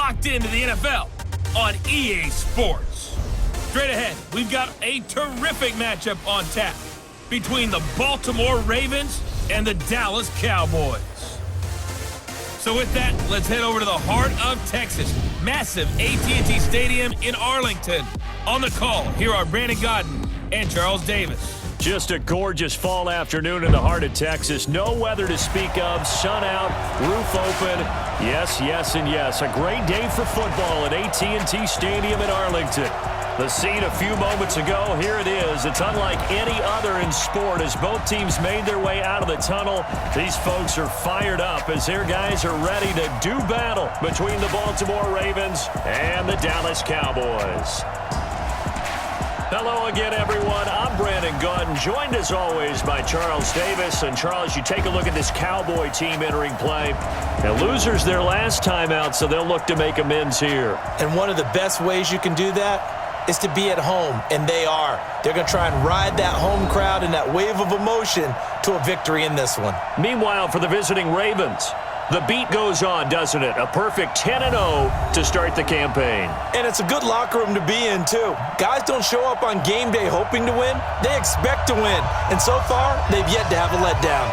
locked into the NFL on EA Sports. Straight ahead, we've got a terrific matchup on tap between the Baltimore Ravens and the Dallas Cowboys. So with that, let's head over to the heart of Texas. Massive AT&T Stadium in Arlington. On the call, here are Brandon Godden and Charles Davis. Just a gorgeous fall afternoon in the heart of Texas. No weather to speak of. Sun out, roof open. Yes, yes, and yes. A great day for football at AT&T Stadium in Arlington. The scene a few moments ago, here it is. It's unlike any other in sport as both teams made their way out of the tunnel. These folks are fired up as their guys are ready to do battle between the Baltimore Ravens and the Dallas Cowboys. Hello again, everyone. I'm Brandon Godden, joined as always by Charles Davis. And Charles, you take a look at this Cowboy team entering play. And losers their last time out, so they'll look to make amends here. And one of the best ways you can do that is to be at home, and they are. They're going to try and ride that home crowd and that wave of emotion to a victory in this one. Meanwhile, for the visiting Ravens, the beat goes on, doesn't it? A perfect 10-0 to start the campaign. And it's a good locker room to be in, too. Guys don't show up on game day hoping to win. They expect to win. And so far, they've yet to have a letdown.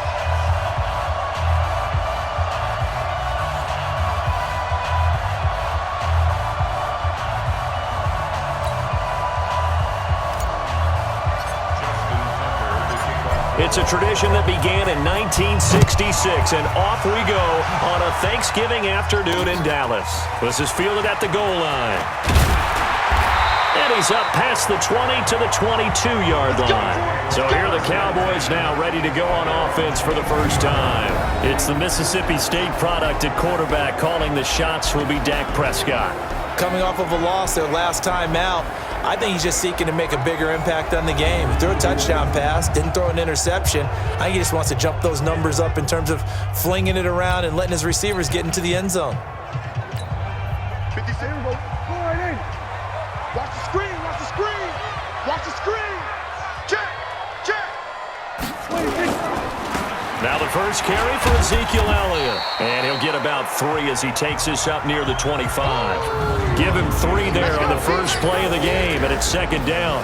It's a tradition that began in 1966, and off we go on a Thanksgiving afternoon in Dallas. This is fielded at the goal line. And he's up past the 20 to the 22-yard line. So here are the Cowboys now ready to go on offense for the first time. It's the Mississippi State product at quarterback. Calling the shots will be Dak Prescott. Coming off of a loss their last time out, I think he's just seeking to make a bigger impact on the game. He threw a touchdown pass, didn't throw an interception. I think he just wants to jump those numbers up in terms of flinging it around and letting his receivers get into the end zone. 57, go right in. Watch the screen, watch the screen. Watch the screen. Check, check. Now the first carry for Ezekiel Elliott. And he'll get about 3 as he takes this up near the 25. Give him 3 there on the first play of the game, and it's second down.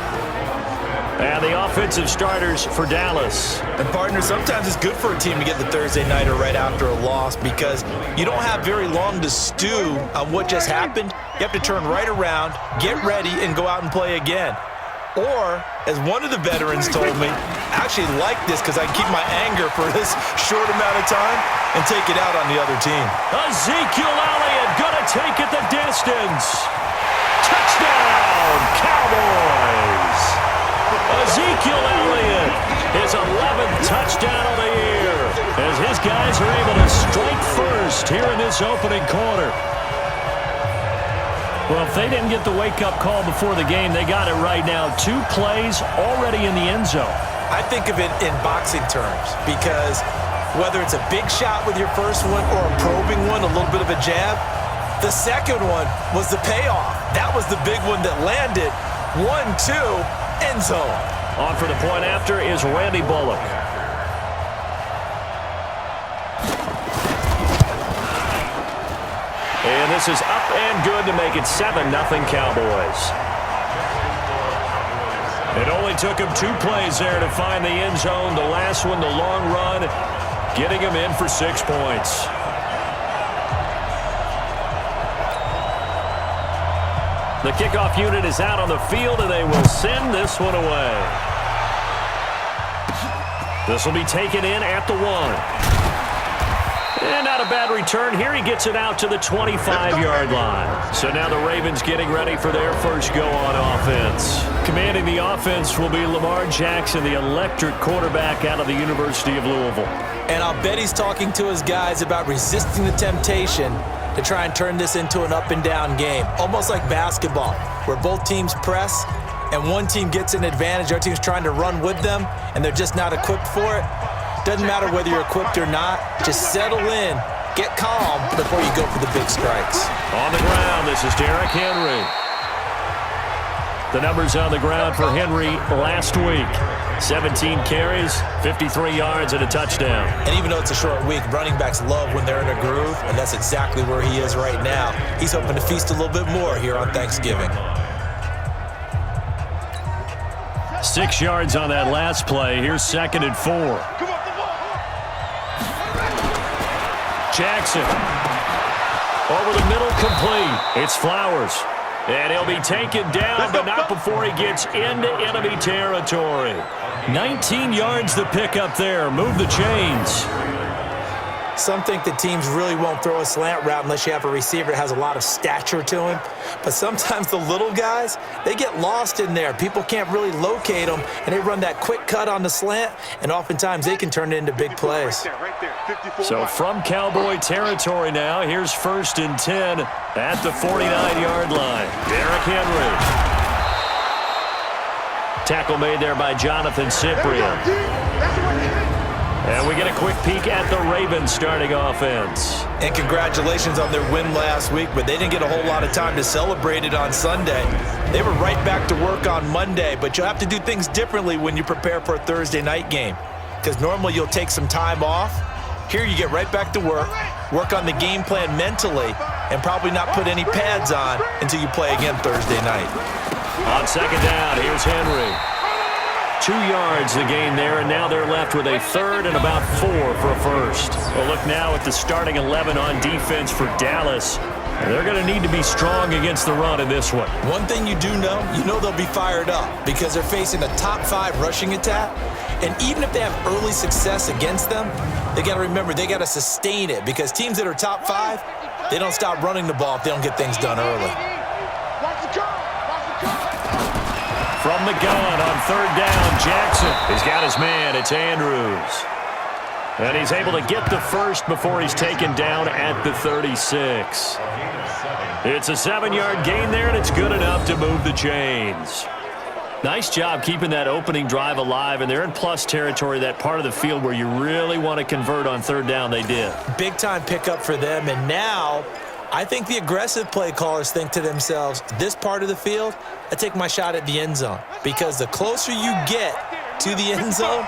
And the offensive starters for Dallas. And partner, sometimes it's good for a team to get the Thursday nighter right after a loss because you don't have very long to stew on what just happened. You have to turn right around, get ready, and go out and play again. Or, as one of the veterans told me, I actually like this because I can keep my anger for this short amount of time and take it out on the other team. Ezekiel Elliott gonna take it the distance. Touchdown, Cowboys! Ezekiel Elliott, his 11th touchdown of the year, as his guys are able to strike first here in this opening quarter. Well, if they didn't get the wake-up call before the game, they got it right now. 2 plays already in the end zone. I think of it in boxing terms because whether it's a big shot with your first one or a probing one, a little bit of a jab, the second one was the payoff. That was the big one that landed. 1-2, end zone. On for the point after is Randy Bullock. And this is up and good to make it 7-0 Cowboys. It only took him 2 plays there to find the end zone. The last one, the long run, getting him in for 6 points. The kickoff unit is out on the field, and they will send this one away. This will be taken in at the 1. And not a bad return here. He gets it out to the 25-yard line. So now the Ravens getting ready for their first go on offense. Commanding the offense will be Lamar Jackson, the electric quarterback out of the University of Louisville. And I'll bet he's talking to his guys about resisting the temptation to try and turn this into an up-and-down game. Almost like basketball, where both teams press, and one team gets an advantage, the other team's trying to run with them, and they're just not equipped for it. Doesn't matter whether you're equipped or not. Just settle in, get calm before you go for the big strikes. On the ground, this is Derrick Henry. The numbers on the ground for Henry last week. 17 carries, 53 yards, and a touchdown. And even though it's a short week, running backs love when they're in a groove, and that's exactly where he is right now. He's hoping to feast a little bit more here on Thanksgiving. 6 yards on that last play. Here's 2nd and 4. Jackson. Over the middle, complete. It's Flowers. And he'll be taken down, but not before he gets into enemy territory. 19 yards to pick up there. Move the chains. Some think that teams really won't throw a slant route unless you have a receiver that has a lot of stature to him. But sometimes the little guys, they get lost in there. People can't really locate them, and they run that quick cut on the slant, and oftentimes they can turn it into big plays. So from Cowboy territory now, here's 1st and 10 at the 49-yard line. Derrick Henry. Tackle made there by Jonathan Cyprien. And we get a quick peek at the Ravens starting offense. And congratulations on their win last week, but they didn't get a whole lot of time to celebrate it on Sunday. They were right back to work on Monday, but you'll have to do things differently when you prepare for a Thursday night game, because normally you'll take some time off. Here you get right back to work on the game plan mentally, and probably not put any pads on until you play again Thursday night. On 2nd down, here's Henry. 2 yards the gain there, and now they're left with a 3rd and about 4 for a first. We'll look now at the starting 11 on defense for Dallas. They're going to need to be strong against the run in this one. One thing you know they'll be fired up because they're facing a top 5 rushing attack. And even if they have early success against them, they got to remember they got to sustain it, because teams that are top 5, they don't stop running the ball if they don't get things done early. From the gun on 3rd down, Jackson. He's got his man. It's Andrews. And he's able to get the first before he's taken down at the 36. It's a 7-yard gain there, and it's good enough to move the chains. Nice job keeping that opening drive alive, and they're in plus territory, that part of the field where you really want to convert on 3rd down. They did. Big-time pickup for them, and now I think the aggressive play callers think to themselves, this part of the field, I take my shot at the end zone, because the closer you get to the end zone,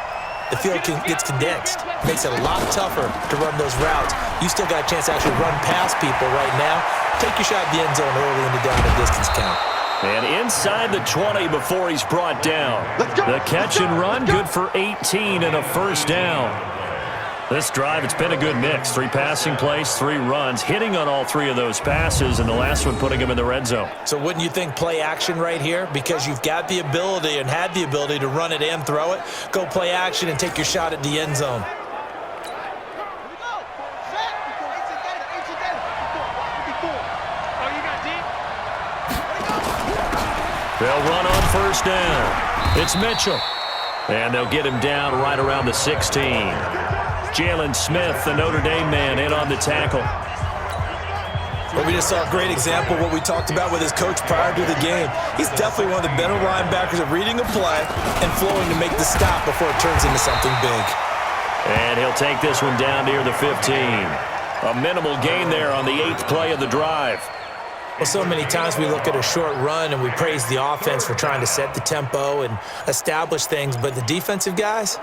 the field gets condensed. It makes it a lot tougher to run those routes. You still got a chance to actually run past people right now. Take your shot at the end zone early in the down and distance count. And inside the 20 before he's brought down. The catch and run, good for 18 and a first down. This drive, it's been a good mix. 3 passing plays, 3 runs, hitting on all 3 of those passes, and the last one putting him in the red zone. So wouldn't you think play action right here? Because you've got the ability and had the ability to run it and throw it. Go play action and take your shot at the end zone. They'll run on 1st down. It's Mitchell. And they'll get him down right around the 16. Jalen Smith, the Notre Dame man, in on the tackle. Well, we just saw a great example of what we talked about with his coach prior to the game. He's definitely one of the better linebackers at reading a play and flowing to make the stop before it turns into something big. And he'll take this one down near the 15. A minimal gain there on the 8th play of the drive. Well, so many times we look at a short run and we praise the offense for trying to set the tempo and establish things, but the defensive guys,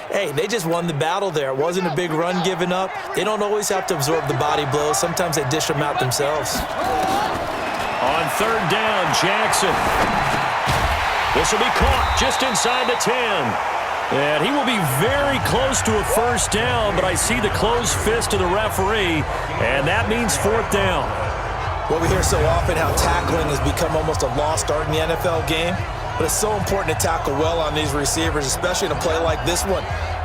hey, they just won the battle there. It wasn't a big run given up. They don't always have to absorb the body blows. Sometimes they dish them out themselves. On 3rd down, Jackson. This will be caught just inside the 10. And he will be very close to a first down, but I see the closed fist of the referee, and that means 4th down. Well, we hear so often how tackling has become almost a lost art in the NFL game. But it's so important to tackle well on these receivers, especially in a play like this one.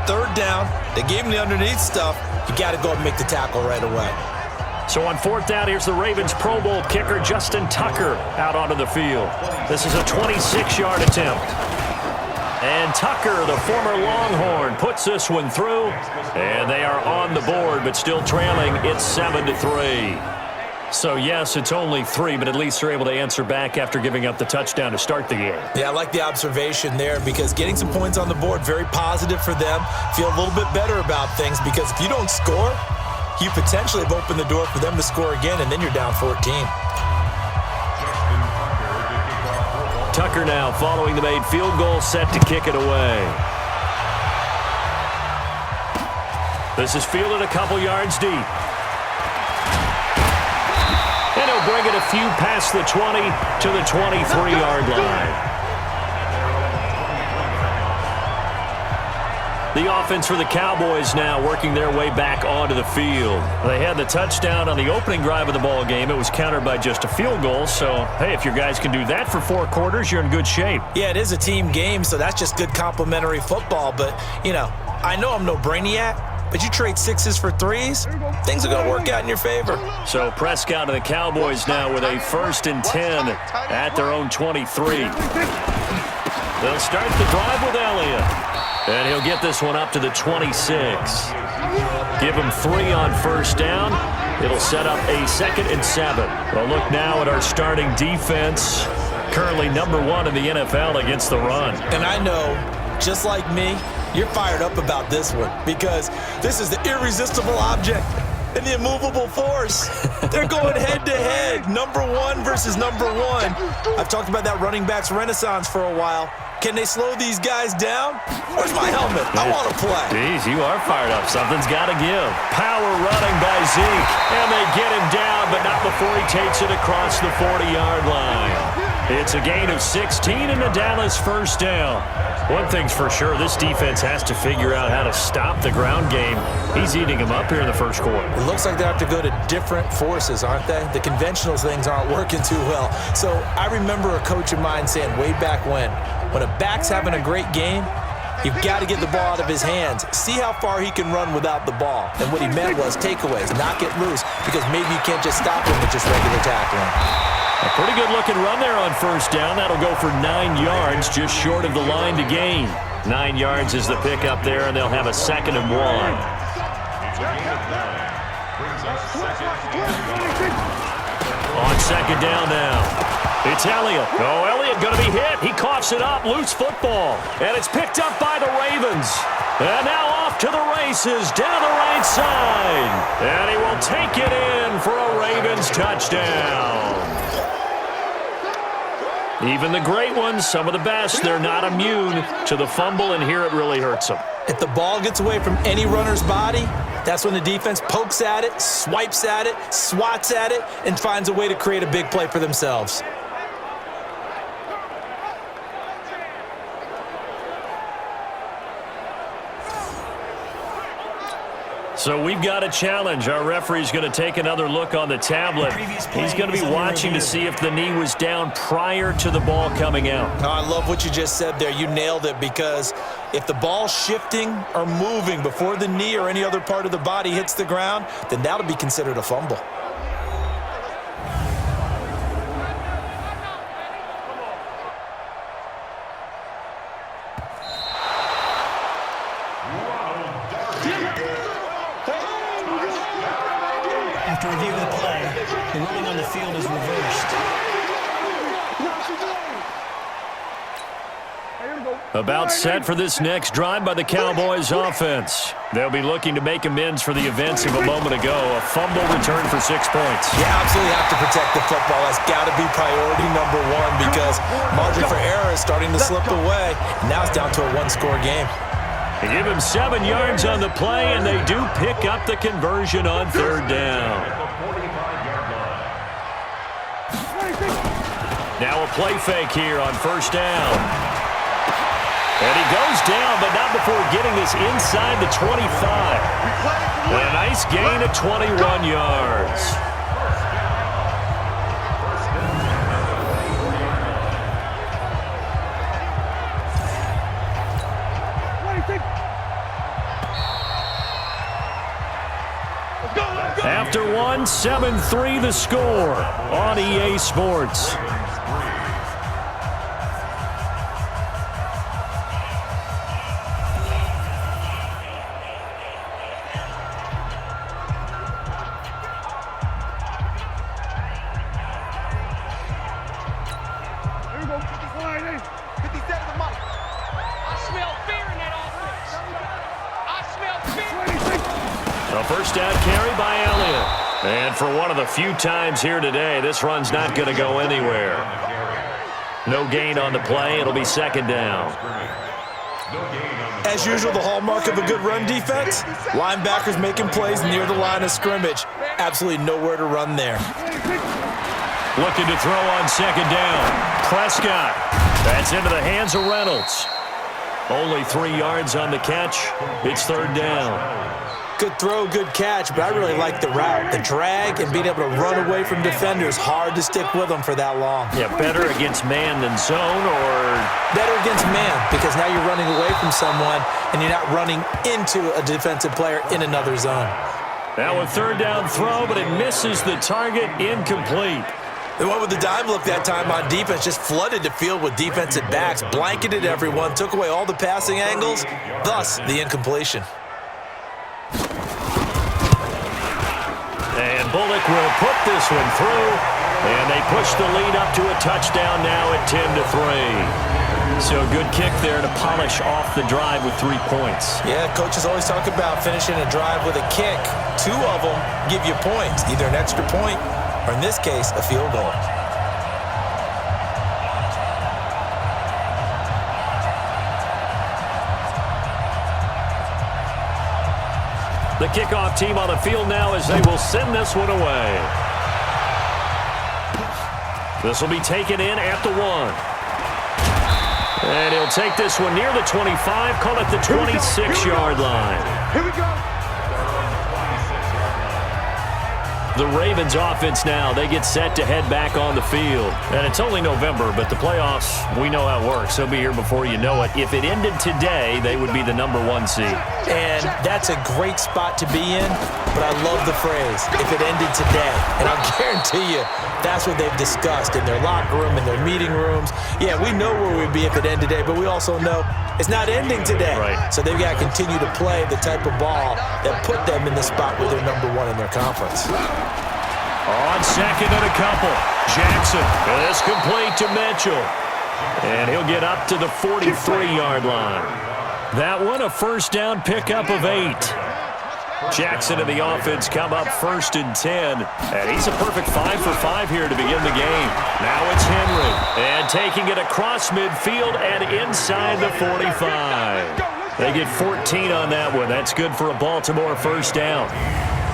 3rd down, they gave him the underneath stuff. You got to go and make the tackle right away. So on 4th down, here's the Ravens Pro Bowl kicker Justin Tucker out onto the field. This is a 26-yard attempt. And Tucker, the former Longhorn, puts this one through. And they are on the board, but still trailing. It's 7-3. So, yes, it's only 3, but at least they're able to answer back after giving up the touchdown to start the game. Yeah, I like the observation there, because getting some points on the board, very positive for them. Feel a little bit better about things, because if you don't score, you potentially have opened the door for them to score again, and then you're down 14. Tucker now following the made field goal, set to kick it away. This is fielded a couple yards deep. And he'll bring it a few past the 20 to the 23-yard line. The offense for the Cowboys now working their way back onto the field. They had the touchdown on the opening drive of the ball game. It was countered by just a field goal. So, hey, if your guys can do that for 4 quarters, you're in good shape. Yeah, it is a team game, so that's just good complimentary football. But, you know, I know I'm no brainiac, but you trade 6s for 3s, things are going to work out in your favor. So Prescott and the Cowboys now with a 1st and 10 at their own 23. They'll start the drive with Elliott. And he'll get this one up to the 26. Give him 3 on 1st down. It'll set up a 2nd and 7. Well, look now at our starting defense. Currently number 1 in the NFL against the run. And I know, just like me, you're fired up about this one because this is the irresistible object and the immovable force. They're going head-to-head, number 1 versus number 1. I've talked about that running backs renaissance for a while. Can they slow these guys down? Where's my helmet? I want to play. Jeez, you are fired up. Something's got to give. Power running by Zeke. And they get him down, but not before he takes it across the 40-yard line. It's a gain of 16 and a Dallas 1st down. One thing's for sure, this defense has to figure out how to stop the ground game. He's eating them up here in the 1st quarter. It looks like they have to go to different forces, aren't they? The conventional things aren't working too well. So I remember a coach of mine saying way back when a back's having a great game, you've got to get the ball out of his hands. See how far he can run without the ball. And what he meant was takeaways, not get loose, because maybe you can't just stop him with just regular tackling. A pretty good-looking run there on 1st down. That'll go for 9 yards, just short of the line to gain. 9 yards is the pickup there, and they'll have a 2nd and 1. On 2nd down now. It's Elliott. Oh, Elliott going to be hit. He coughs it up. Loose football. And it's picked up by the Ravens. And now off to the races down the right side. And he will take it in for a Ravens touchdown. Even the great ones, some of the best, they're not immune to the fumble, and here it really hurts them. If the ball gets away from any runner's body, that's when the defense pokes at it, swipes at it, swats at it, and finds a way to create a big play for themselves. So we've got a challenge. Our referee's going to take another look on the tablet. He's going to be watching to see if the knee was down prior to the ball coming out. Oh, I love what you just said there. You nailed it, because if the ball's shifting or moving before the knee or any other part of the body hits the ground, then that'll be considered a fumble. After review of the play, the ruling on the field is reversed. About set for this next drive by the Cowboys offense. They'll be looking to make amends for the events of a moment ago. A fumble return for 6 points. You absolutely have to protect the football. That's got to be priority number 1, because margin for error is starting to slip away. Now it's down to a 1-score game. They give him 7 yards on the play, and they do pick up the conversion on 3rd down. Now a play fake here on 1st down. And he goes down, but not before getting this inside the 25. And a nice gain of 21 yards. After 1, 7-3 the score on EA Sports. A 1st down carry by Elliott. And for one of the few times here today, this run's not going to go anywhere. No gain on the play. It'll be second down. As usual, the hallmark of a good run defense, linebackers making plays near the line of scrimmage. Absolutely nowhere to run there. Looking to throw on second down. Prescott. That's into the hands of Reynolds. Only 3 yards on the catch. It's third down. Good throw, good catch, but I really like the route. The drag and being able to run away from defenders, hard to stick with them for that long. Yeah, better against man than zone, or better against man, because now you're running away from someone and you're not running into a defensive player in another zone. Now a third down throw, but it misses the target. Incomplete. They went with the dime look that time on defense, just flooded the field with defensive backs, blanketed everyone, took away all the passing angles, thus the incompletion. And Bullock will put this one through, and they push the lead up to a touchdown now at 10-3. So a good kick there to polish off the drive with 3 points. Yeah, coaches always talk about finishing a drive with a kick. 2 of them give you points, either an extra point or, in this case, a field goal. The kickoff team on the field now as they will send this one away. This will be taken in at the 1. And he'll take this one near the 25, call it the 26-yard line. Here we go. The Ravens offense now, they get set to head back on the field. And it's only November, but the playoffs, we know how it works. They'll be here before you know it. If it ended today, they would be the number 1 seed. And that's a great spot to be in, but I love the phrase, if it ended today. And I'll guarantee you, that's what they've discussed in their locker room, in their meeting rooms. Yeah, we know where we'd be if it ended today, but we also know it's not ending today. Right. So they've got to continue to play the type of ball that put them in the spot where they're number 1 in their conference. On second and a couple, Jackson is complete to Mitchell. And he'll get up to the 43-yard line. That one, a first down pickup of 8. Jackson and the offense come up 1st and 10. And he's a perfect 5 for 5 here to begin the game. Now it's Henry. And taking it across midfield and inside the 45. They get 14 on that one. That's good for a Baltimore first down.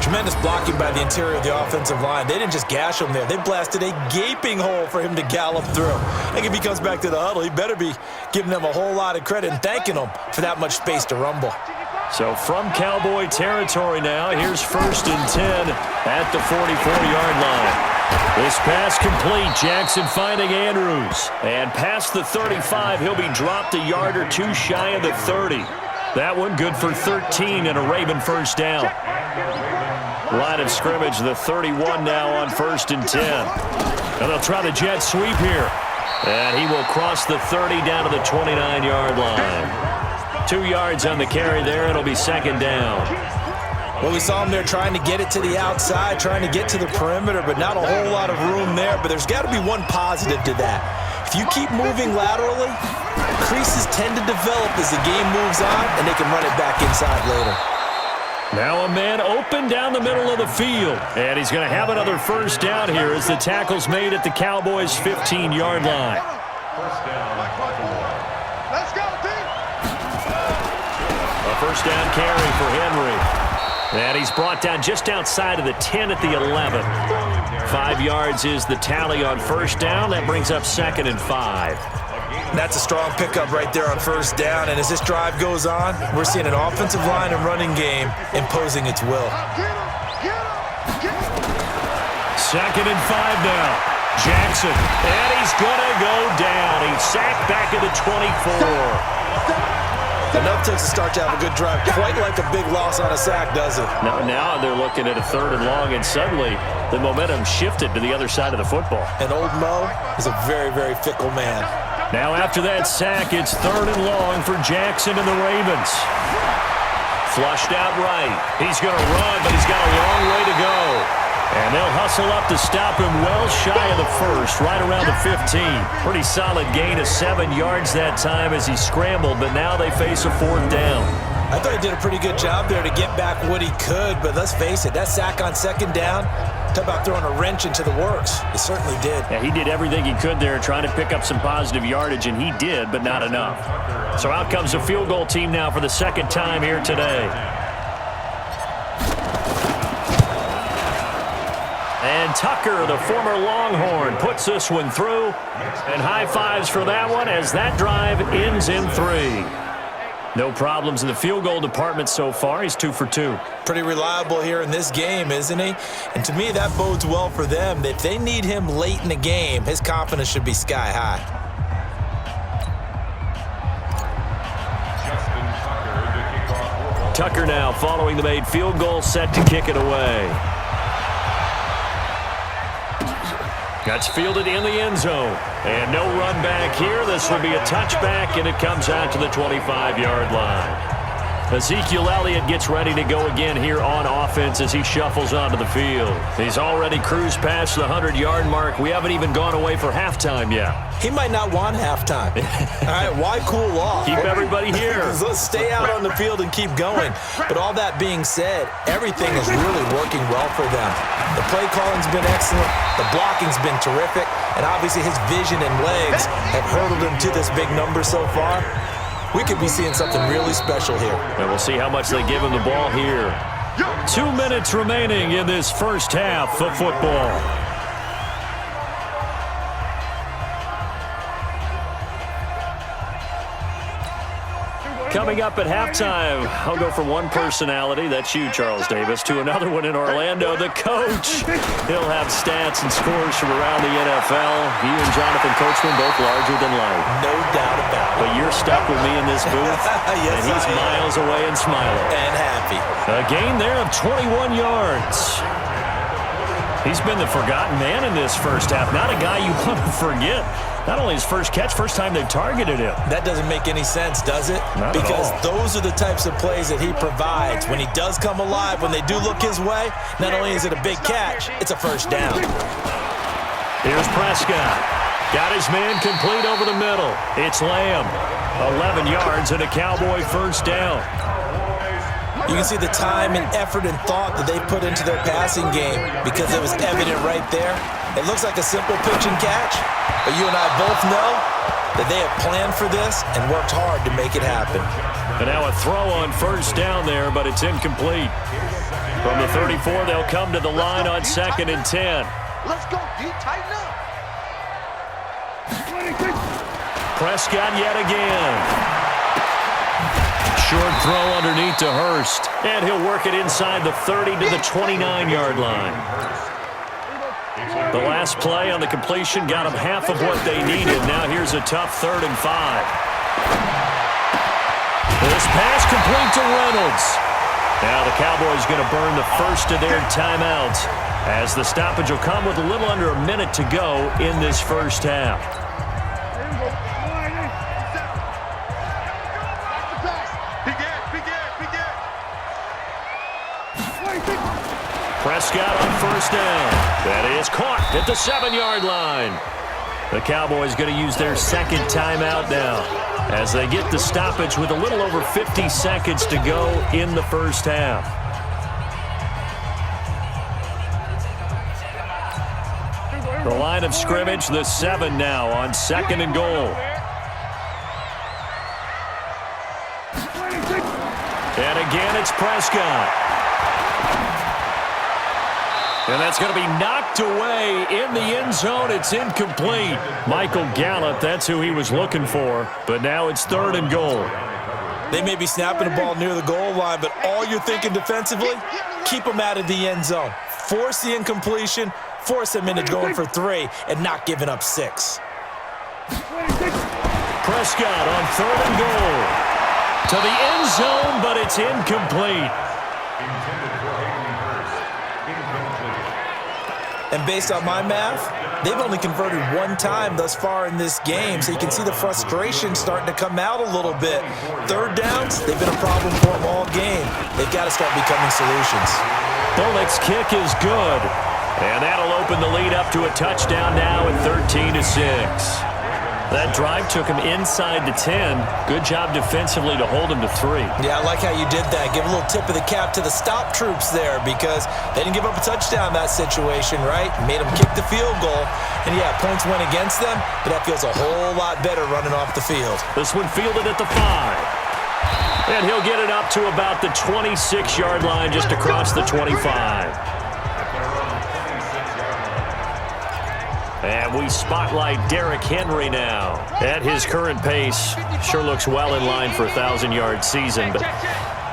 Tremendous blocking by the interior of the offensive line. They didn't just gash him there. They blasted a gaping hole for him to gallop through. I think if he comes back to the huddle, he better be giving them a whole lot of credit and thanking them for that much space to rumble. So from Cowboy territory now, here's 1st and 10 at the 44-yard line. This pass complete. Jackson finding Andrews. And past the 35, he'll be dropped a yard or 2 shy of the 30. That one good for 13 and a Raven first down. Line of scrimmage, the 31 now on 1st and 10. And they'll try the jet sweep here. And he will cross the 30 down to the 29-yard line. 2 yards on the carry there. It'll be second down. Well, we saw him there trying to get it to the outside, trying to get to the perimeter, but not a whole lot of room there. But there's got to be one positive to that. If you keep moving laterally, creases tend to develop as the game moves on, and they can run it back inside later. Now a man open down the middle of the field. And he's going to have another first down here as the tackle's made at the Cowboys' 15-yard line. Let's go, team. A first down carry for Henry. And he's brought down just outside of the 10 at the 11. 5 yards is the tally on first down. That brings up 2nd and 5. That's a strong pickup right there on first down. And as this drive goes on, we're seeing an offensive line and running game imposing its will. Get him. 2nd and 5 now. Jackson. And he's going to go down. He's sacked back at the 24. Enough takes to start to have a good drive. Quite like a big loss on a sack, does it? Now they're looking at a 3rd and long, and suddenly the momentum shifted to the other side of the football. And old Mo is a very, very fickle man. Now after that sack, it's 3rd and long for Jackson and the Ravens. Flushed out right. He's going to run, but he's got a long way to go. And they'll hustle up to stop him well shy of the 1st, right around the 15. Pretty solid gain of 7 yards that time as he scrambled, but now they face a 4th down. I thought he did a pretty good job there to get back what he could, but let's face it, that sack on 2nd down Talk about throwing a wrench into the works. It certainly did. Yeah, he did everything he could there trying to pick up some positive yardage, and he did, but not enough. So out comes the field goal team now for the second time here today. And Tucker, the former Longhorn, puts this one through. And high fives for that one as that drive ends in 3. No problems in the field goal department so far. He's 2 for 2. Pretty reliable here in this game, isn't he? And to me, that bodes well for them. If they need him late in the game, his confidence should be sky high. Tucker now following the made field goal, set to kick it away. That's fielded in the end zone. And no run back here. This will be a touchback, and it comes out to the 25-yard line. Ezekiel Elliott gets ready to go again here on offense as he shuffles onto the field. He's already cruised past the 100-yard mark. We haven't even gone away for halftime yet. He might not want halftime. All right, why cool off? Keep everybody here. Let's stay out on the field and keep going. But all that being said, everything is really working well for them. The play calling's been excellent. The blocking's been terrific. And obviously his vision and legs have hurdled him to this big number so far. We could be seeing something really special here. And we'll see how much they give him the ball here. 2 minutes remaining in this first half of football. Coming up at halftime, I'll go from one personality, that's you, Charles Davis, to another one in Orlando, the coach. He'll have stats and scores from around the NFL. You and Jonathan Coachman both larger than life. No doubt about it. But you're stuck with me in this booth, yes, and he's miles away and smiling. And happy. A gain there of 21 yards. He's been the forgotten man in this first half. Not a guy you want to forget. Not only his first catch, first time they've targeted him. That doesn't make any sense, does it? Not because at all. Those are the types of plays that he provides. When he does come alive, when they do look his way, not only is it a big catch, it's a first down. Here's Prescott. Got his man complete over the middle. It's Lamb. 11 yards and a Cowboy first down. You can see the time and effort and thought that they put into their passing game because it was evident right there. It looks like a simple pitch and catch, but you and I both know that they have planned for this and worked hard to make it happen. And now a throw on first down there, but it's incomplete. From the 34, they'll come to the line on 2nd and 10. Let's go, D. Tighten up. Prescott yet again. Short throw underneath to Hurst. And he'll work it inside the 30 to the 29-yard line. The last play on the completion got them half of what they needed. Now here's a tough 3rd and 5. This pass complete to Reynolds. Now the Cowboys going to burn the first of their timeouts as the stoppage will come with a little under a minute to go in this first half. Prescott on first down. That is caught at the 7-yard line. The Cowboys going to use their second timeout now as they get the stoppage with a little over 50 seconds to go in the first half. The line of scrimmage, the 7 now on 2nd and goal. And again, it's Prescott. And that's going to be knocked away in the end zone. It's incomplete. Michael Gallup, that's who he was looking for. But now it's 3rd and goal. They may be snapping the ball near the goal line, but all you're thinking defensively, keep them out of the end zone. Force the incompletion, force them into going for 3, and not giving up 6. Prescott on 3rd and goal. To the end zone, but it's incomplete. And based on my math, they've only converted 1 time thus far in this game, so you can see the frustration starting to come out a little bit. 3rd downs, they've been a problem for them all game. They've got to start becoming solutions. Bullock's kick is good. And that'll open the lead up to a touchdown now at 13-6. That drive took him inside the 10. Good job defensively to hold him to 3. Yeah, I like how you did that. Give a little tip of the cap to the stop troops there because they didn't give up a touchdown in that situation, right? Made them kick the field goal. And, yeah, points went against them, but that feels a whole lot better running off the field. This one fielded at the 5. And he'll get it up to about the 26-yard line just across the 25. And we spotlight Derrick Henry now. At his current pace, sure looks well in line for a 1,000-yard season. But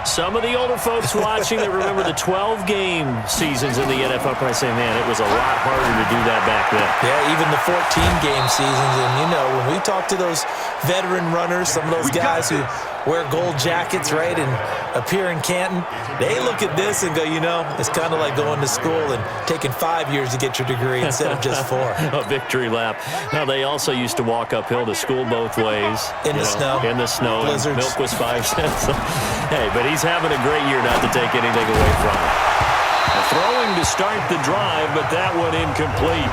some of the older folks watching that remember the 12-game seasons in the NFL probably say, man, it was a lot harder to do that back then. Yeah, even the 14-game seasons. And, you know, when we talk to those veteran runners, some of those guys who wear gold jackets, right, and appear in Canton, they look at this and go, you know, it's kind of like going to school and taking 5 years to get your degree instead of just 4. A victory lap. Now, they also used to walk uphill to school both ways. In the snow. In the snow. Blizzards. Milk was 5 cents. Hey, but he's having a great year not to take anything away from him. Throwing to start the drive, but that one incomplete.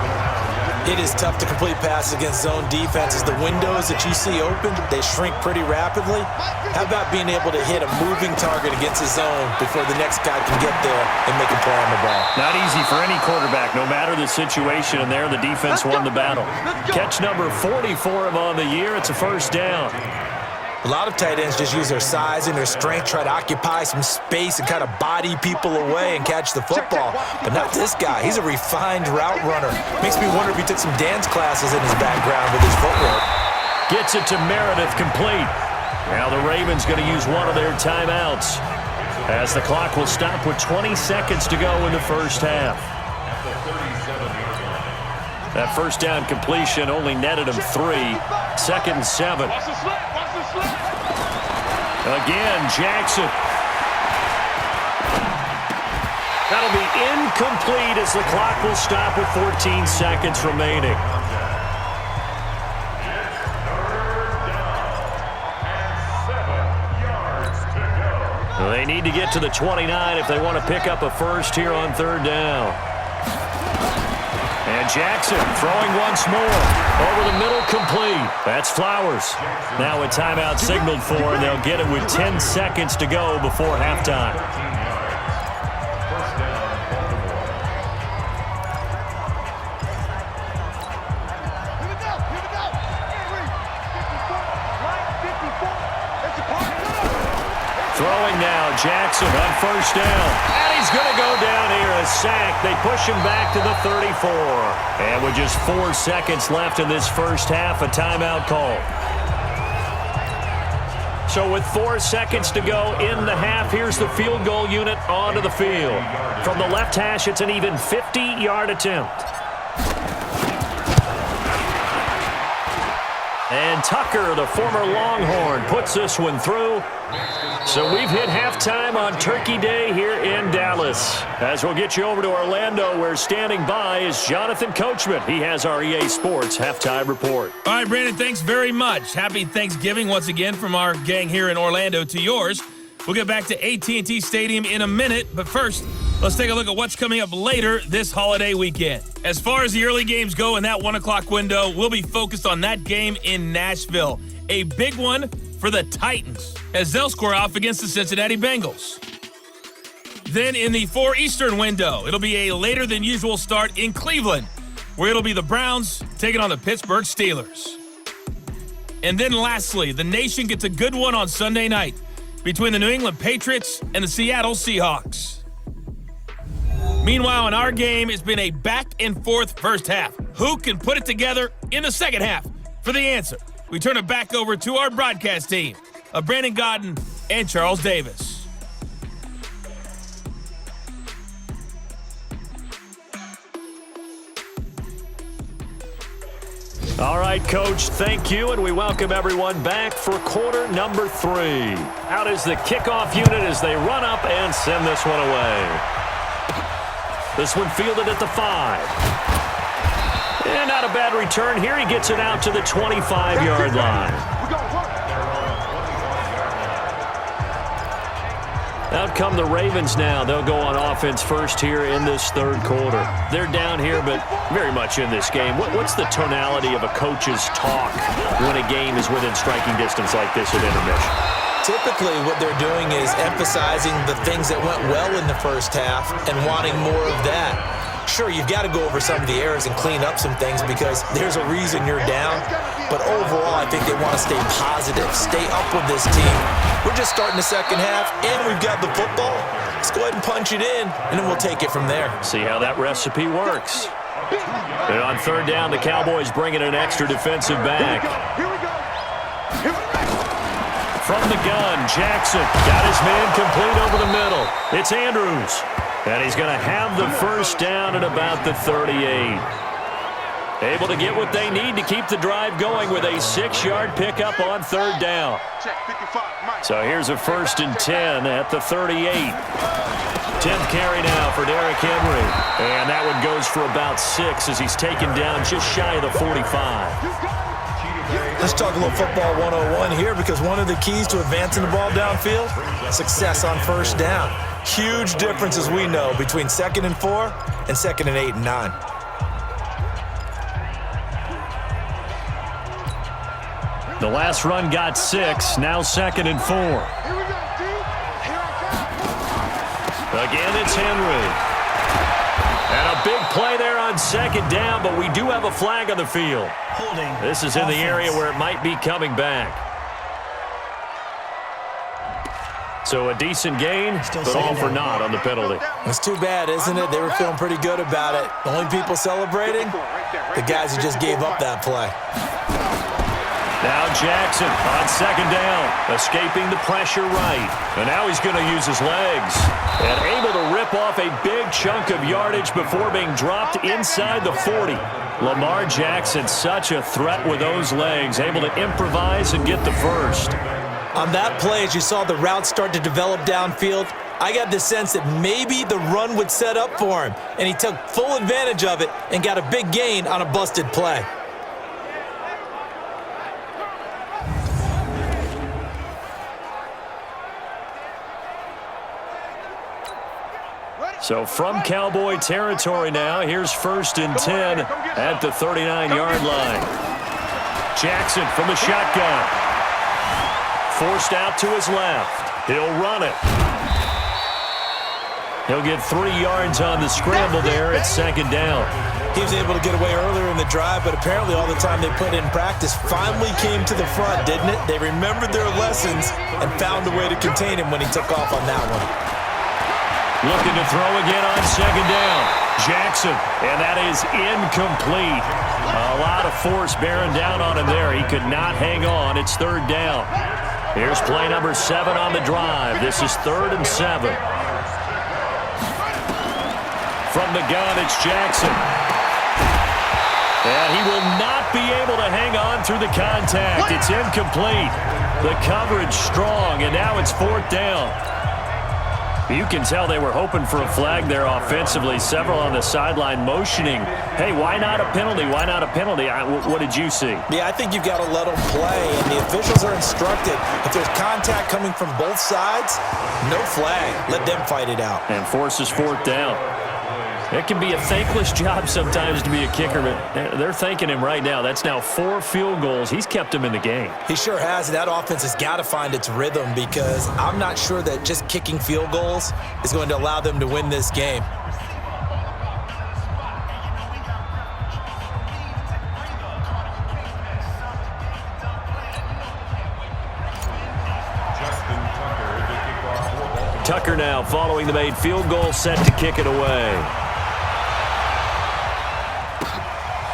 It is tough to complete passes against zone defenses. The windows that you see open, they shrink pretty rapidly. How about being able to hit a moving target against a zone before the next guy can get there and make a play on the ball? Not easy for any quarterback, no matter the situation, and there the defense won the battle. Catch number 44 on the year. It's a first down. A lot of tight ends just use their size and their strength, try to occupy some space and kind of body people away and catch the football. But not this guy. He's a refined route runner. Makes me wonder if he took some dance classes in his background with his footwork. Gets it to Meredith, complete. Now the Ravens going to use one of their timeouts as the clock will stop with 20 seconds to go in the first half. That first down completion only netted him 3. 2nd and 7. Again, Jackson. That'll be incomplete as the clock will stop with 14 seconds remaining. They need to get to the 29 if they want to pick up a first here on 3rd down. And Jackson throwing once more. Over the middle, complete. That's Flowers. Now a timeout signaled for, and they'll get it with 10 seconds to go before halftime. Throwing now, Jackson on first down. And he's going to go down here, a sack. They push him back to the 34. And with just 4 seconds left in this first half, a timeout call. So with 4 seconds to go in the half, here's the field goal unit onto the field. From the left hash, it's an even 50-yard attempt. And Tucker, the former Longhorn, puts this one through. So we've hit halftime on Turkey Day here in Dallas. As we'll get you over to Orlando, where standing by is Jonathan Coachman. He has our EA Sports halftime report. All right, Brandon, thanks very much. Happy Thanksgiving once again from our gang here in Orlando to yours. We'll get back to AT&T Stadium in a minute, but first, let's take a look at what's coming up later this holiday weekend. As far as the early games go in that 1 o'clock window, we'll be focused on that game in Nashville. A big one for the Titans as they'll square off against the Cincinnati Bengals. Then in the 4 Eastern window, it'll be a later than usual start in Cleveland, where it'll be the Browns taking on the Pittsburgh Steelers. And then lastly, the nation gets a good one on Sunday night between the New England Patriots and the Seattle Seahawks. Meanwhile, in our game, it's been a back-and-forth first half. Who can put it together in the second half? For the answer, we turn it back over to our broadcast team of Brandon Godden and Charles Davis. All right, Coach, thank you, and we welcome everyone back for quarter number 3. Out is the kickoff unit as they run up and send this one away. This one fielded at the 5. And not a bad return here. He gets it out to the 25-yard line. Out come the Ravens now. They'll go on offense first here in this third quarter. They're down here, but very much in this game. What's the tonality of a coach's talk when a game is within striking distance like this at intermission? Typically, what they're doing is emphasizing the things that went well in the first half and wanting more of that. Sure, you've got to go over some of the errors and clean up some things because there's a reason you're down. But overall, I think they want to stay positive, stay up with this team. We're just starting the second half, and we've got the football. Let's go ahead and punch it in, and then we'll take it from there. See how that recipe works. And on third down, the Cowboys bring in an extra defensive back. From the gun, Jackson got his man complete over the middle. It's Andrews. And he's going to have the first down at about the 38. Able to get what they need to keep the drive going with a 6-yard pickup on third down. So here's a 1st and 10 at the 38. 10th carry now for Derrick Henry. And that one goes for about 6 as he's taken down just shy of the 45. Let's talk a little football 101 here because one of the keys to advancing the ball downfield, success on first down. Huge difference, as we know, between 2nd and 4 and 2nd and 8 and 9. The last run got 6, now 2nd and 4. Again, it's Henry. And a big play there on 2nd down, but we do have a flag on the field. Holding. This is in the area where it might be coming back. So a decent gain, but all for naught on the penalty. It's too bad, isn't it? They were feeling pretty good about it. The only people celebrating, the guys who just gave up that play. Now Jackson on 2nd down, escaping the pressure right. And now he's going to use his legs. And able to rip off a big chunk of yardage before being dropped inside the 40. Lamar Jackson, such a threat with those legs, able to improvise and get the first. On that play, as you saw the route start to develop downfield, I got the sense that maybe the run would set up for him, and he took full advantage of it and got a big gain on a busted play. So from Cowboy territory now, here's 1st and 10 at the 39-yard line. Jackson from the shotgun. Forced out to his left. He'll run it. He'll get 3 yards on the scramble there at 2nd down. He was able to get away earlier in the drive, but apparently all the time they put in practice finally came to the front, didn't it? They remembered their lessons and found a way to contain him when he took off on that one. Looking to throw again on 2nd down. Jackson, and that is incomplete. A lot of force bearing down on him there. He could not hang on. It's 3rd down. Here's play number 7 on the drive. This is 3rd and 7. From the gun, it's Jackson. And he will not be able to hang on through the contact. It's incomplete. The coverage strong, and now it's 4th down. You can tell they were hoping for a flag there offensively. Several on the sideline motioning, hey, why not a penalty? Why not a penalty? What did you see? Yeah, I think you've got to let them play, and the officials are instructed. If there's contact coming from both sides, no flag. Let them fight it out. And forces 4th down. It can be a thankless job sometimes to be a kicker, but they're thanking him right now. That's now 4 field goals. He's kept them in the game. He sure has. That offense has got to find its rhythm because I'm not sure that just kicking field goals is going to allow them to win this game. Tucker now following the made field goal, set to kick it away.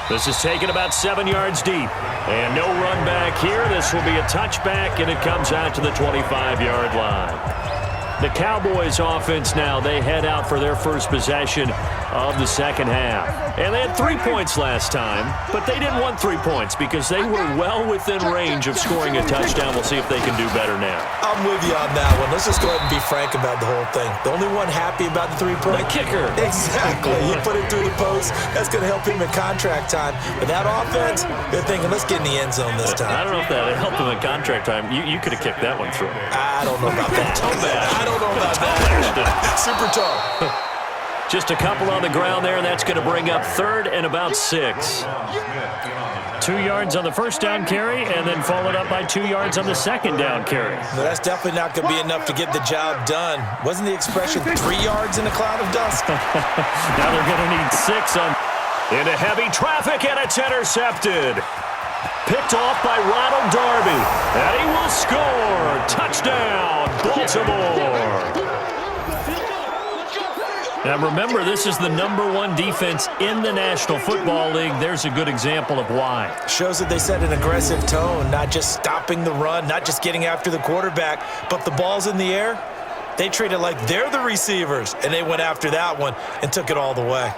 This is taken about 7 yards deep. And no run back here. This will be a touchback, and it comes out to the 25-yard line. The Cowboys offense now, they head out for their first possession of the second half. And they had 3 points last time, but they didn't want 3 points because they were well within range of scoring a touchdown. We'll see if they can do better now. I'm with you on that one. Let's just go ahead and be frank about the whole thing. The only one happy about the three-point? The kicker. Exactly. He put it through the post. That's going to help him in contract time. But that offense, they're thinking, let's get in the end zone this time. I don't know if that helped him in contract time. You could have kicked that one through. I don't know about that. I don't know about that. Super tall. Just a couple on the ground there, and that's going to bring up 3rd and about 6. 2 yards on the first down carry, and then followed up by 2 yards on the second down carry. No, that's definitely not going to be enough to get the job done. Wasn't the expression 3 yards in a cloud of dust? Now they're going to need 6 on into heavy traffic, and it's intercepted. Picked off by Ronald Darby, and he will score. Touchdown, Baltimore. Now remember, this is the #1 defense in the National Football League. There's a good example of why. Shows that they set an aggressive tone, not just stopping the run, not just getting after the quarterback, but the ball's in the air. They treat it like they're the receivers, and they went after that one and took it all the way.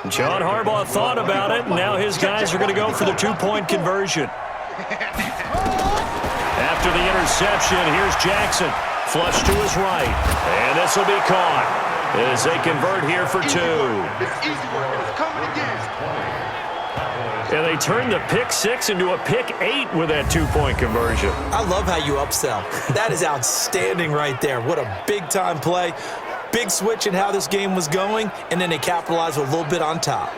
John Harbaugh thought about it, and now his guys are going to go for the 2-point conversion. After the interception, here's Jackson. Flush to his right, and this will be caught as they convert here for 2. And they turn the pick 6 into a pick 8 with that 2-point conversion. I love how you upsell. That is outstanding right there. What a big-time play. Big switch in how this game was going, and then they capitalized with a little bit on top.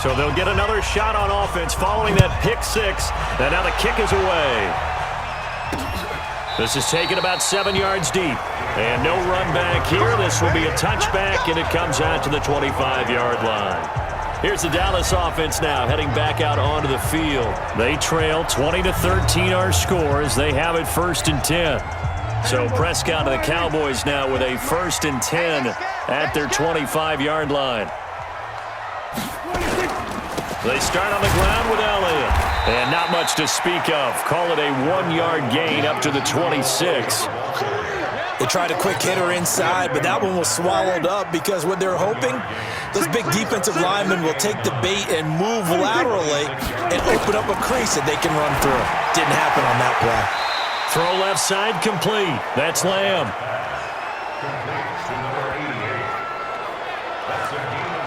So they'll get another shot on offense following that pick 6, and now the kick is away. This is taken about 7 yards deep, and no run back here. This will be a touchback, and it comes out to the 25-yard line. Here's the Dallas offense now heading back out onto the field. They trail 20-13 our score as they have it 1st and 10. So Prescott and the Cowboys now with a 1st and 10 at their 25-yard line. They start on the ground with Elliott. And not much to speak of. Call it a 1-yard gain up to the 26. They tried a quick hitter inside, but that one was swallowed up because what they're hoping, those big defensive linemen will take the bait and move laterally and open up a crease that they can run through. Didn't happen on that play. Throw left side complete. That's Lamb.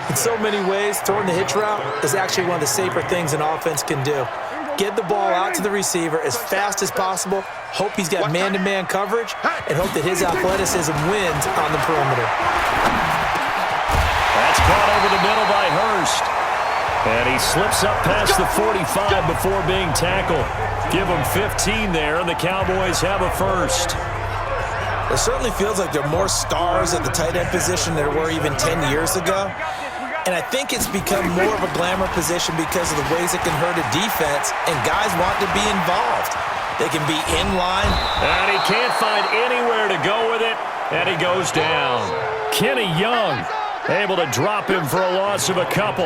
In so many ways, throwing the hitch route is actually one of the safer things an offense can do. Get the ball out to the receiver as fast as possible, hope he's got man-to-man coverage, and hope that his athleticism wins on the perimeter. That's caught over the middle by Hurst. And he slips up past the 45 before being tackled. Give him 15 there, and the Cowboys have a 1st. It certainly feels like there are more stars at the tight end position than there were even 10 years ago. And I think it's become more of a glamour position because of the ways it can hurt a defense, and guys want to be involved. They can be in line. And he can't find anywhere to go with it, and he goes down. Kenny Young able to drop him for a loss of a couple.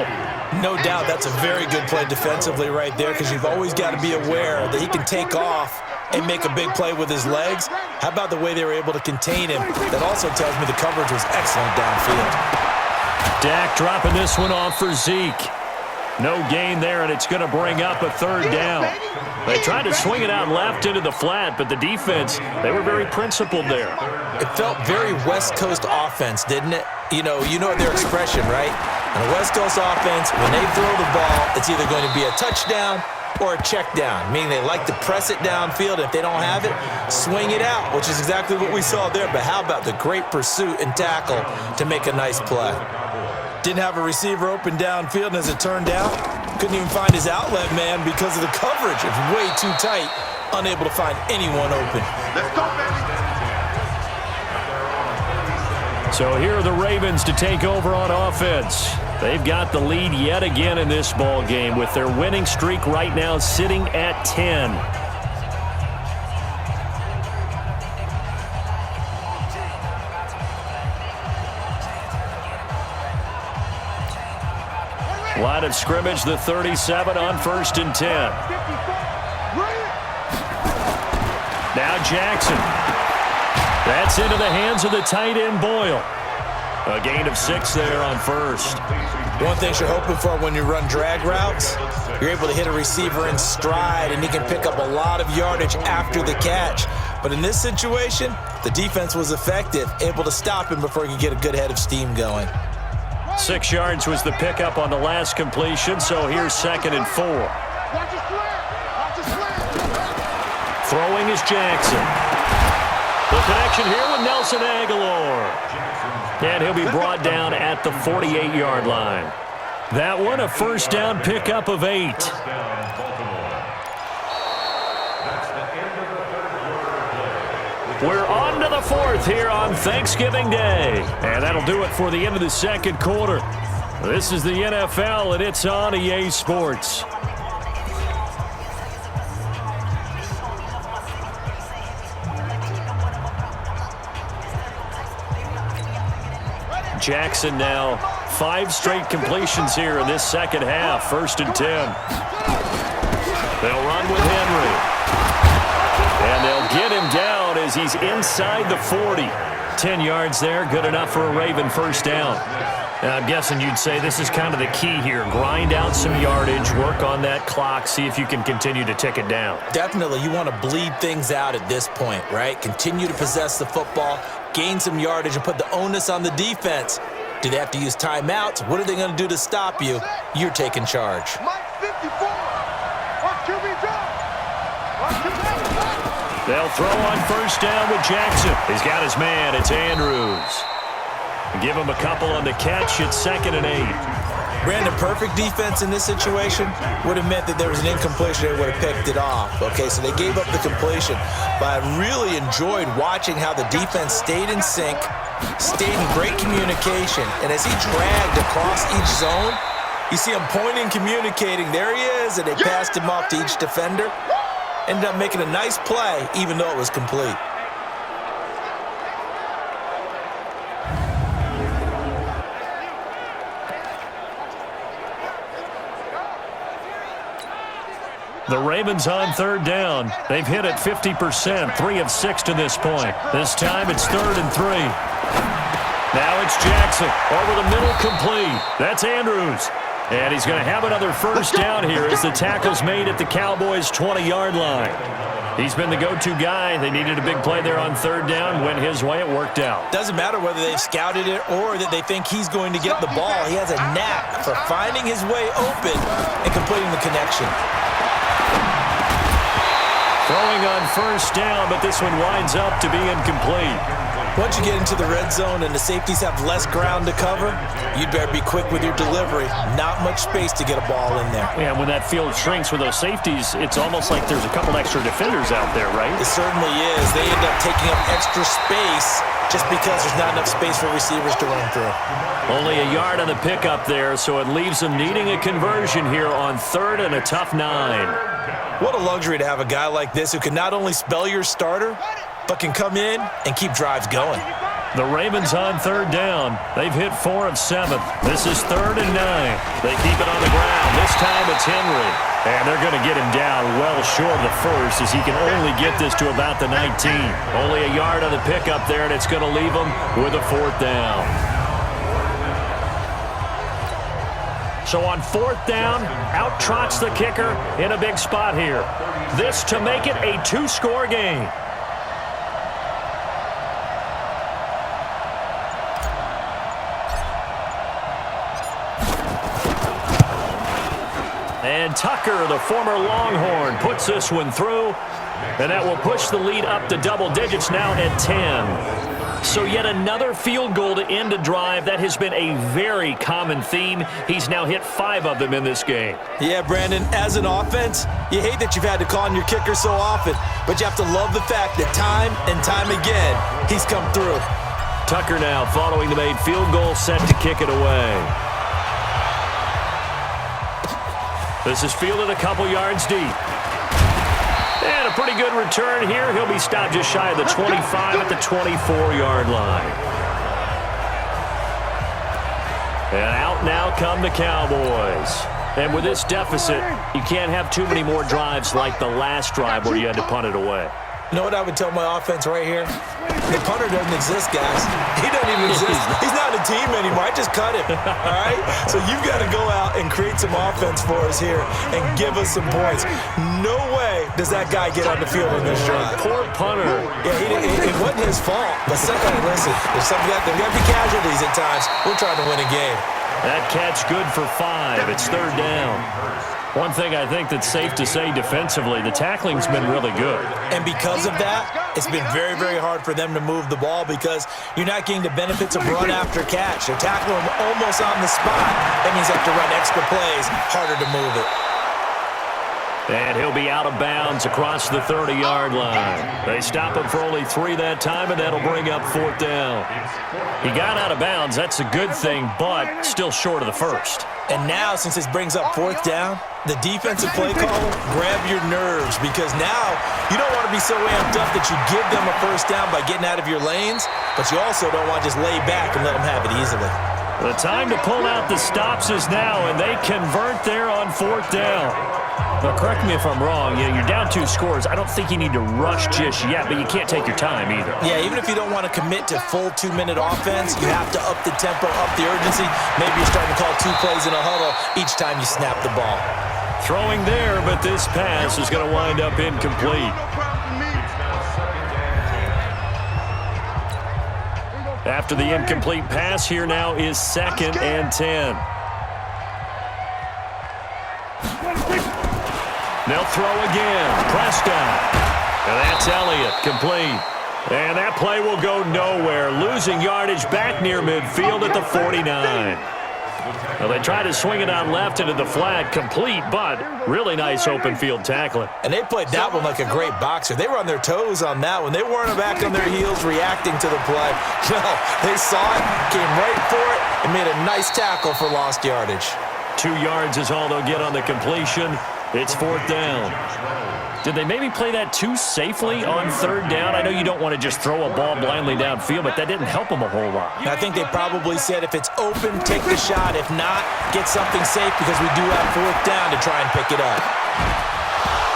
No doubt that's a very good play defensively right there because you've always got to be aware that he can take off and make a big play with his legs. How about the way they were able to contain him? That also tells me the coverage was excellent downfield. Dak dropping this one off for Zeke. No gain there, and it's going to bring up a 3rd down. They tried to swing it out left into the flat, but the defense, they were very principled there. It felt very West Coast offense, didn't it? You know their expression, right? On a West Coast offense, when they throw the ball, it's either going to be a touchdown or a check down, meaning they like to press it downfield. If they don't have it, swing it out, which is exactly what we saw there. But how about the great pursuit and tackle to make a nice play? Didn't have a receiver open downfield, and as it turned out, couldn't even find his outlet man because of the coverage. It's way too tight, unable to find anyone open. Let's go, baby. So here are the Ravens to take over on offense. They've got the lead yet again in this ball game with their winning streak right now sitting at 10. Line of scrimmage, the 37 on 1st and 10. Now Jackson. That's into the hands of the tight end Boyle. A gain of 6 there on 1st. One thing you're hoping for when you run drag routes, you're able to hit a receiver in stride, and he can pick up a lot of yardage after the catch. But in this situation, the defense was effective, able to stop him before he could get a good head of steam going. 6 yards was the pickup on the last completion, so here's 2nd and 4. Throwing is Jackson. The connection here with Nelson Aguilar. And he'll be brought down at the 48-yard line. That one, a 1st down pickup of 8. We're on to the 4th here on Thanksgiving Day. And that'll do it for the end of the 2nd quarter. This is the NFL, and it's on EA Sports. Jackson now 5 straight completions here in this 2nd half. 1st and 10. They'll run with Henry. And they'll get him down as he's inside the 40. 10 yards there, good enough for a Raven 1st down. Now, I'm guessing you'd say this is kind of the key here. Grind out some yardage, work on that clock, see if you can continue to tick it down. Definitely, you want to bleed things out at this point, right? Continue to possess the football, gain some yardage, and put the onus on the defense. Do they have to use timeouts? What are they going to do to stop you? You're taking charge. They'll throw on 1st down with Jackson. He's got his man. It's Andrews. Give him a couple on the catch. It's 2nd and 8. Brandon, perfect defense in this situation would have meant that there was an incompletion. They would have picked it off. Okay, so they gave up the completion. But I really enjoyed watching how the defense stayed in sync, stayed in great communication. And as he dragged across each zone, you see him pointing, communicating. There he is, and they passed him off to each defender. Ended up making a nice play, even though it was complete. The Ravens on 3rd down. They've hit it 50%, 3 of 6 to this point. This time it's 3rd and 3. Now it's Jackson over the middle, complete. That's Andrews. And he's going to have another 1st down here as the tackle's made at the Cowboys' 20-yard line. He's been the go-to guy. They needed a big play there on 3rd down. Went his way. It worked out. Doesn't matter whether they've scouted it or that they think he's going to get the ball. He has a knack for finding his way open and completing the connection. Throwing on 1st down, but this one winds up to be incomplete. Once you get into the red zone and the safeties have less ground to cover, you'd better be quick with your delivery. Not much space to get a ball in there. Yeah, when that field shrinks with those safeties, it's almost like there's a couple extra defenders out there, right? It certainly is. They end up taking up extra space just because there's not enough space for receivers to run through. Only a yard on the pickup there, so it leaves them needing a conversion here on 3rd and a tough 9. What a luxury to have a guy like this who can not only spell your starter, but can come in and keep drives going. The Ravens on 3rd down. They've hit 4 of 7. This is 3rd and 9. They keep it on the ground. This time it's Henry. And they're going to get him down well short of the 1st as he can only get this to about the 19. Only a yard on the pickup there, and it's going to leave him with a 4th down. So on 4th down, out trots the kicker in a big spot here. This to make it a 2-score game. And Tucker, the former Longhorn, puts this one through. And that will push the lead up to double digits now at 10. So yet another field goal to end a drive. That has been a very common theme. He's now hit 5 of them in this game. Yeah, Brandon, as an offense, you hate that you've had to call on your kicker so often, but you have to love the fact that time and time again, he's come through. Tucker now following the made field goal, set to kick it away. This is fielded a couple yards deep. And a pretty good return here. He'll be stopped just shy of the 25 at the 24-yard line. And out now come the Cowboys. And with this deficit, you can't have too many more drives like the last drive where you had to punt it away. You know what I would tell my offense right here? The punter doesn't exist, guys. He doesn't even exist. He's not a team anymore. I just cut him, all right? So you've got to go out and create some offense for us here and give us some points. No way does that guy get on the field in this drive. Poor punter. Yeah, it wasn't his fault. But sometimes, listen, there's got to be casualties at times. We're trying to win a game. That catch good for 5. It's third down. One thing I think that's safe to say defensively, the tackling's been really good. And because of that, it's been very, very hard for them to move the ball because you're not getting the benefits of run after catch. They're tackling them almost on the spot. That means they have to run extra plays, harder to move it. And he'll be out of bounds across the 30-yard line. They stop him for only 3 that time, and that'll bring up fourth down. He got out of bounds. That's a good thing, but still short of the first. And now, since this brings up fourth down, the defensive play caller, grab your nerves because now you don't want to be so amped up that you give them a first down by getting out of your lanes, but you also don't want to just lay back and let them have it easily. The time to pull out the stops is now, and they convert there on fourth down. But correct me if I'm wrong, you're down 2 scores. I don't think you need to rush just yet, but you can't take your time either. Yeah, even if you don't want to commit to full 2-minute offense, you have to up the tempo, up the urgency. Maybe you're starting to call 2 plays in a huddle each time you snap the ball. Throwing there, but this pass is going to wind up incomplete. After the incomplete pass, here now is 2nd and 10. They'll throw again. Prescott. And that's Elliott, complete. And that play will go nowhere. Losing yardage back near midfield at the 49. Well, they tried to swing it on left into the flat, complete, but really nice open field tackling. And they played that one like a great boxer. They were on their toes on that one. They weren't back on their heels reacting to the play. No, they saw it, came right for it, and made a nice tackle for lost yardage. 2 yards is all they'll get on the completion. It's fourth down. Did they maybe play that too safely on third down? I know you don't want to just throw a ball blindly downfield, but that didn't help them a whole lot. I think they probably said if it's open, take the shot. If not, get something safe because we do have fourth down to try and pick it up.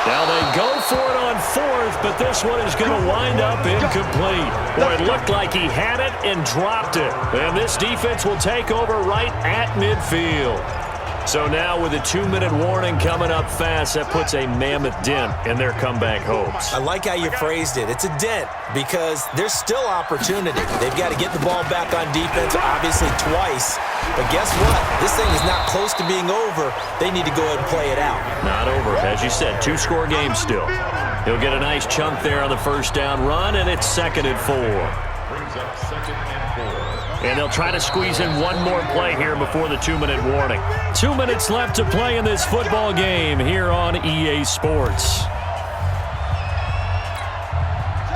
Now they go for it on fourth, but this one is going to wind up incomplete. Boy, it looked like he had it and dropped it. And this defense will take over right at midfield. So now with a 2-minute warning coming up fast, that puts a mammoth dent in their comeback hopes. I like how you phrased it. It's a dent because there's still opportunity. They've got to get the ball back on defense, obviously twice. But guess what? This thing is not close to being over. They need to go ahead and play it out. Not over. As you said, 2-score game still. He'll get a nice chunk there on the first down run, and it's 2nd and 4. Brings up 2nd and 4. And they'll try to squeeze in one more play here before the 2-minute warning. 2 minutes left to play in this football game here on EA Sports.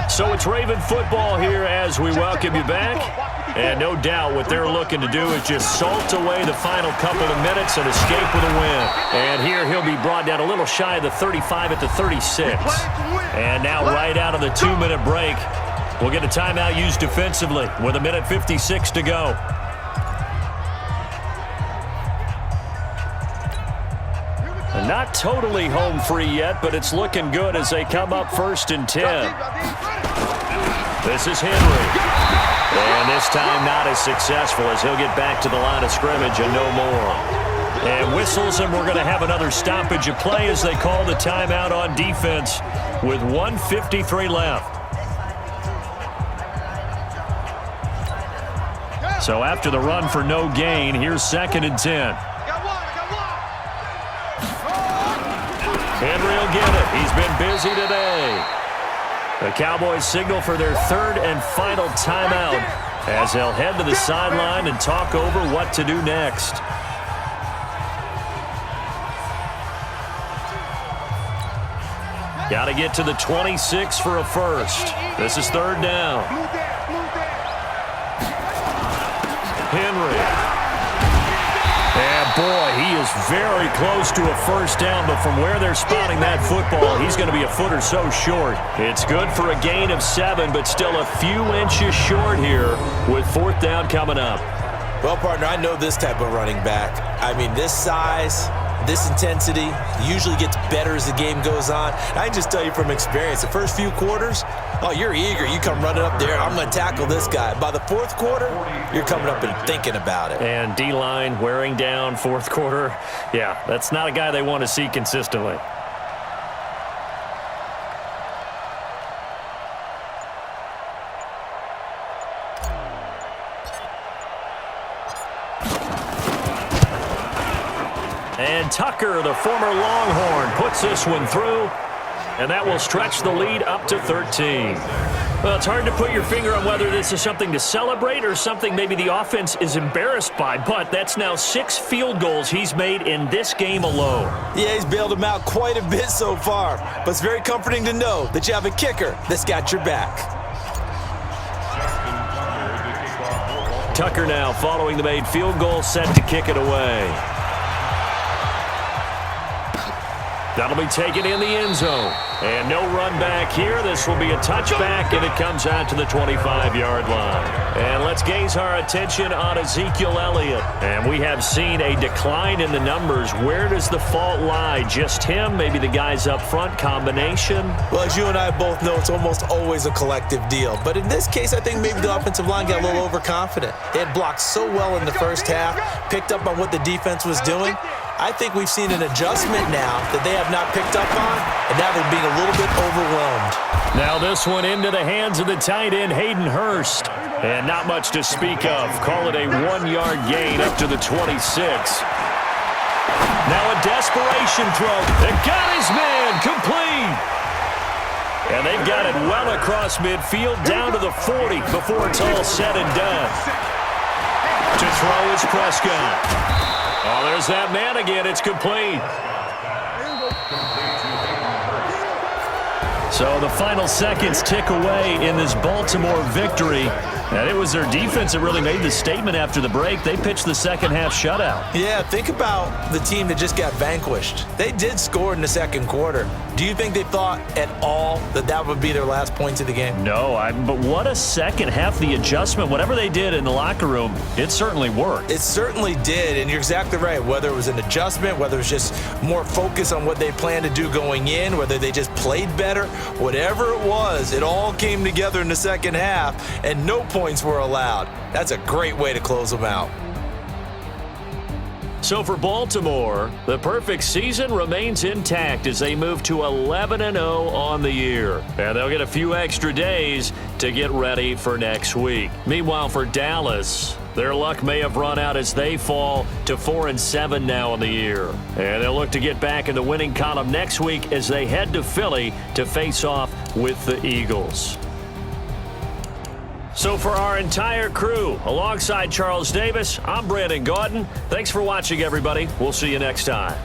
So it's Raven football here as we welcome you back. And no doubt what they're looking to do is just salt away the final couple of minutes and escape with a win. And here he'll be brought down a little shy of the 35 at the 36. And now right out of the 2-minute break, we'll get a timeout used defensively with 1:56 to go. And not totally home free yet, but it's looking good as they come up 1st and 10. This is Henry. And this time not as successful as he'll get back to the line of scrimmage and no more. And whistles, and we're going to have another stoppage of play as they call the timeout on defense with 1:53 left. So after the run for no gain, here's 2nd and 10. Henry will get it. He's been busy today. The Cowboys signal for their 3rd and final timeout as they'll head to the sideline and talk over what to do next. Got to get to the 26 for a first. This is 3rd down. Henry. And boy, he is very close to a first down, but from where they're spotting that football, he's going to be a foot or so short. It's good for a gain of 7, but still a few inches short here with 4th down coming up. Well, partner, I know this type of running back. I mean, this size, this intensity usually gets better as the game goes on. I can just tell you from experience, the first few quarters, oh, you're eager. You come running up there, I'm going to tackle this guy. By the fourth quarter, you're coming up and thinking about it. And D-line wearing down fourth quarter. Yeah, that's not a guy they want to see consistently. And Tucker, the former Longhorn, puts this one through, and that will stretch the lead up to 13. Well, it's hard to put your finger on whether this is something to celebrate or something maybe the offense is embarrassed by, but that's now 6 field goals he's made in this game alone. Yeah, he's bailed them out quite a bit so far, but it's very comforting to know that you have a kicker that's got your back. Tucker now following the made field goal, set to kick it away. That'll be taken in the end zone. And no run back here. This will be a touchback, and it comes out to the 25-yard line. And let's gaze our attention on Ezekiel Elliott. And we have seen a decline in the numbers. Where does the fault lie? Just him? Maybe the guys up front? Combination? Well, as you and I both know, it's almost always a collective deal. But in this case, I think maybe the offensive line got a little overconfident. They had blocked so well in the first half, picked up on what the defense was doing. I think we've seen an adjustment now that they have not picked up on, and now they're being a little bit overwhelmed. Now this one into the hands of the tight end, Hayden Hurst. And not much to speak of. Call it a 1-yard gain up to the 26. Now a desperation throw. It got his man complete. And they've got it well across midfield down to the 40 before it's all said and done. To throw is Prescott. Oh, there's that man again. It's complete. So the final seconds tick away in this Baltimore victory. And it was their defense that really made the statement after the break. They pitched the second half shutout. Yeah, think about the team that just got vanquished. They did score in the second quarter. Do you think they thought at all that that would be their last points of the game? No, but what a second half. The adjustment, whatever they did in the locker room, it certainly worked. It certainly did, and you're exactly right. Whether it was an adjustment, whether it was just more focus on what they planned to do going in, whether they just played better, whatever it was, it all came together in the second half, and no points were allowed. That's a great way to close them out. So for Baltimore, the perfect season remains intact as they move to 11-0 on the year. And they'll get a few extra days to get ready for next week. Meanwhile, for Dallas, their luck may have run out as they fall to 4-7 now on the year. And they'll look to get back in the winning column next week as they head to Philly to face off with the Eagles. So for our entire crew, alongside Charles Davis, I'm Brandon Gaudin. Thanks for watching, everybody. We'll see you next time.